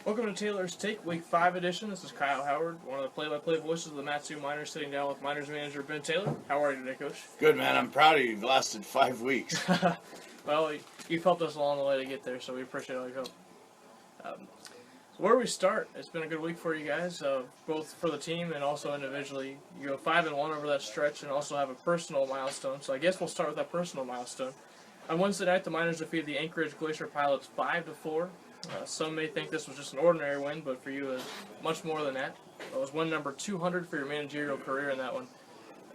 Welcome to Taylor's Take, Week 5 edition. This is Kyle Howard, one of the play-by-play voices of the Matsu Miners, sitting down with Miners manager Ben Taylor. How are you today, Coach? Good, man. I'm proud of you. You've lasted 5 weeks. Well, you've helped us along the way to get there, so we appreciate all your help. So where do we start? It's been a good week for you guys, both for the team and also individually. You go 5-1 over that stretch and also have a personal milestone, so I guess we'll start with that personal milestone. On Wednesday night, the Miners defeated the Anchorage Glacier Pilots 5-4. Some may think this was just an ordinary win, but for you, it was much more than that. It was win number 200 for your managerial career in that one.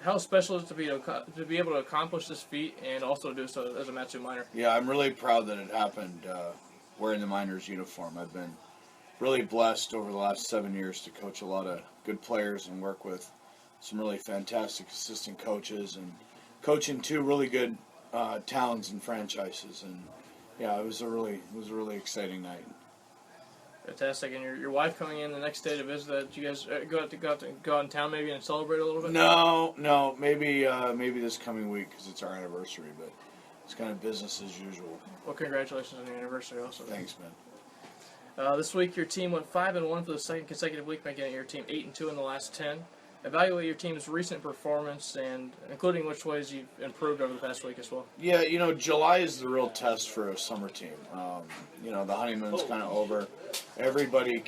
How special is it to be able to accomplish this feat and also do so as a Matsu Miner? Yeah, I'm really proud that it happened wearing the Miners uniform. I've been really blessed over the last 7 years to coach a lot of good players and work with some really fantastic assistant coaches and coaching two really good towns and franchises. And yeah, it was a really exciting night. Fantastic. And your wife coming in the next day to visit that. Did you guys go out in town maybe and celebrate a little bit? No, maybe this coming week because it's our anniversary, but it's kind of business as usual. Well, congratulations on your anniversary also. Thanks, man. This week your team went 5-1 for the second consecutive week, making it your team 8-2 in the last 10. Evaluate your team's recent performance and including which ways you've improved over the past week as well. Yeah, July is the real test for a summer team. The honeymoon's kind of over. Everybody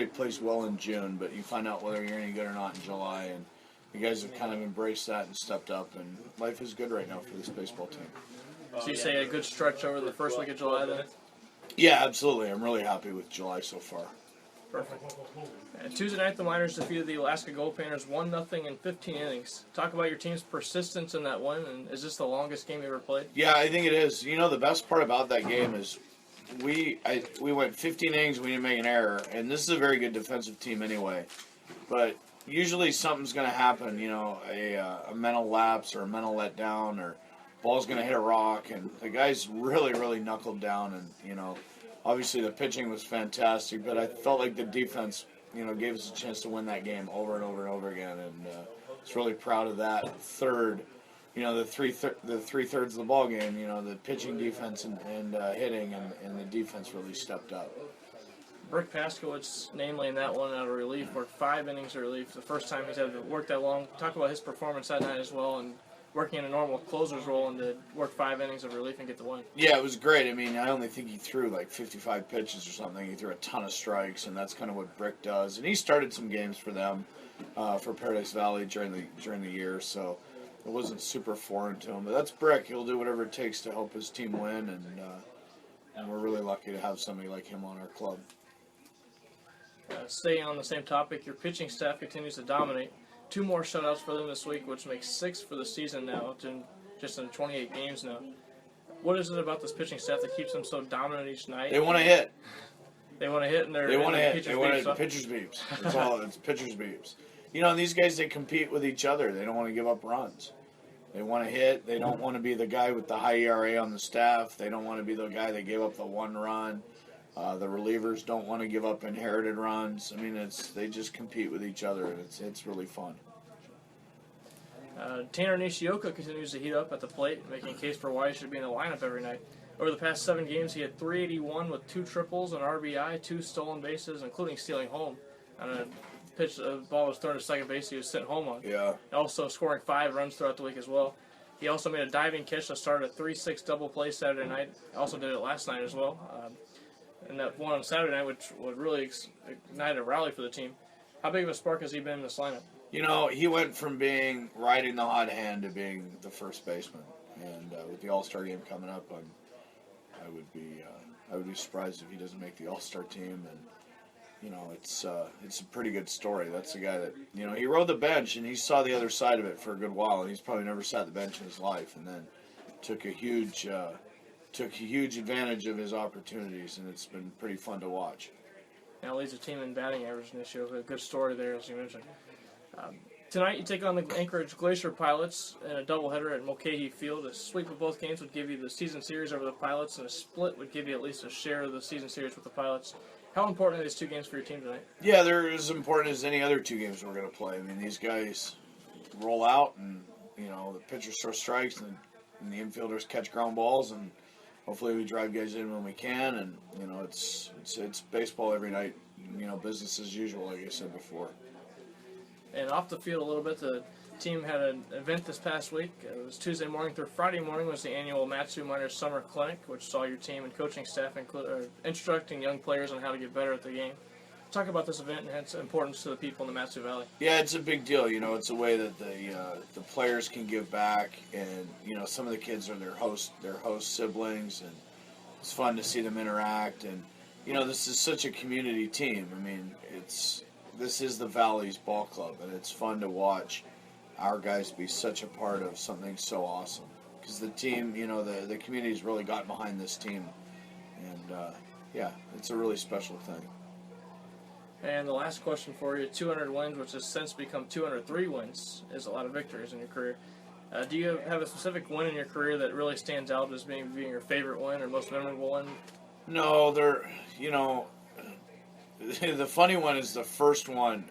plays well in June, but you find out whether you're any good or not in July. And you guys have kind of embraced that and stepped up, and life is good right now for this baseball team. So you say a good stretch over the first week of July then? Yeah, absolutely. I'm really happy with July so far. Perfect. Tuesday night, the Miners defeated the Alaska Gold Painters 1-0 in 15 innings. Talk about your team's persistence in that win, and is this the longest game you ever played? Yeah, I think it is. The best part about that game is we went 15 innings, we didn't make an error, and this is a very good defensive team anyway. But usually something's going to happen, a mental lapse or a mental letdown or ball's going to hit a rock, and the guys really knuckled down, and, obviously the pitching was fantastic, but I felt like the defense, gave us a chance to win that game over and over and over again, and I was really proud of that. Third, the three thirds of the ball game, the pitching, defense, and hitting, and the defense really stepped up. Rick Pascal, namely in that one out of relief, worked 5 innings of relief. The first time he's had to work that long. Talk about his performance that night as well, and working in a normal closer's role and to work 5 innings of relief and get the win. Yeah, it was great. I mean, I only think he threw like 55 pitches or something. He threw a ton of strikes, and that's kind of what Brick does. And he started some games for them, for Paradise Valley during the year, so it wasn't super foreign to him. But that's Brick. He'll do whatever it takes to help his team win, and we're really lucky to have somebody like him on our club. Staying on the same topic, your pitching staff continues to dominate. 2 more shutouts for them this week, which makes 6 for the season now, just in 28 games now. What is it about this pitching staff that keeps them so dominant each night? They want to hit. They want to hit, and they want to hit. They want to pitcher's beeps. That's all. It's pitcher's beeps. These guys, they compete with each other. They don't want to give up runs. They want to hit. They don't want to be the guy with the high ERA on the staff. They don't want to be the guy that gave up the 1 run. The relievers don't want to give up inherited runs. I mean, they just compete with each other, and it's really fun. Tanner Nishioka continues to heat up at the plate, making a case for why he should be in the lineup every night. Over the past 7 games, he had 381 with 2 triples, an RBI, 2 stolen bases, including stealing home. On a pitch, the ball was thrown to second base, he was sent home on. Yeah. Also scoring 5 runs throughout the week as well. He also made a diving catch to start a 3-6 double play Saturday night. Also did it last night as well. And that one on Saturday night, which would really ignite a rally for the team. How big of a spark has he been in this lineup? He went from being riding the hot hand to being the first baseman. And with the All-Star game coming up, I would be surprised if he doesn't make the All-Star team. And it's a pretty good story. That's the guy that he rode the bench and he saw the other side of it for a good while. And he's probably never sat the bench in his life, and then took a huge advantage of his opportunities, and it's been pretty fun to watch. Now leads the team in batting average in this show. A good story there, as you mentioned. Tonight you take on the Anchorage Glacier Pilots in a doubleheader at Mulcahy Field. A sweep of both games would give you the season series over the Pilots, and a split would give you at least a share of the season series with the Pilots. How important are these 2 games for your team tonight? Yeah, they're as important as any other 2 games we're going to play. I mean, these guys roll out, and the pitchers throw strikes, and the infielders catch ground balls, and hopefully we drive guys in when we can, and it's baseball every night. Business as usual, like I said before. And off the field a little bit, the team had an event this past week. It was Tuesday morning through Friday morning was the annual Matsu Miners Summer Clinic, which saw your team and coaching staff instructing young players on how to get better at the game. Talk about this event and its importance to the people in the Matsu Valley. Yeah, it's a big deal. It's a way that the players can give back, and some of the kids are their host siblings, and it's fun to see them interact. And this is such a community team. I mean, this is the Valley's ball club, and it's fun to watch our guys be such a part of something so awesome. Because the team, the community's really gotten behind this team, and yeah, it's a really special thing. And the last question for you, 200 wins, which has since become 203 wins, is a lot of victories in your career. Do you have a specific win in your career that really stands out as being your favorite win or most memorable win? No, the funny one is the first one.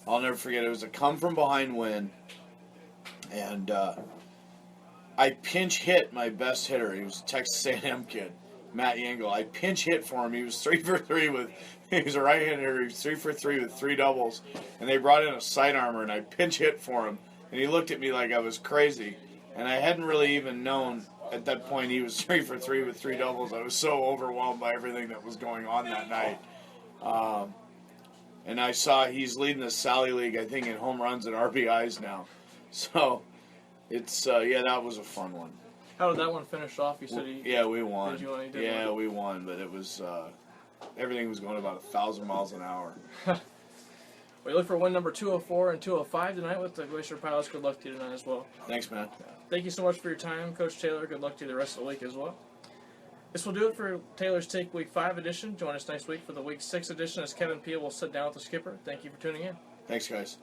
I'll never forget. It was a come-from-behind win, and I pinch hit my best hitter. He was a Texas A&M kid, Matt Yangle. I pinch hit for him. He was 3 for 3 he was a right-hander. He was 3 for 3 with 3 doubles, and they brought in a sidearmer, and I pinch hit for him, and he looked at me like I was crazy, and I hadn't really even known at that point he was 3 for 3 with 3 doubles. I was so overwhelmed by everything that was going on that night. And I saw he's leading the Sally League, I think, in home runs and RBIs now. So it's that was a fun one. How did that one finish off? You said we won. Did you win? We won, but it was everything was going about 1,000 miles an hour. We look for win number 204 and 205 tonight with the Glacier Pilots. Good luck to you tonight as well. Thanks, man. Thank you so much for your time, Coach Taylor. Good luck to you the rest of the week as well. This will do it for Taylor's Take Week 5 edition. Join us next week for the Week 6 edition as Kevin Peel will sit down with the skipper. Thank you for tuning in. Thanks, guys.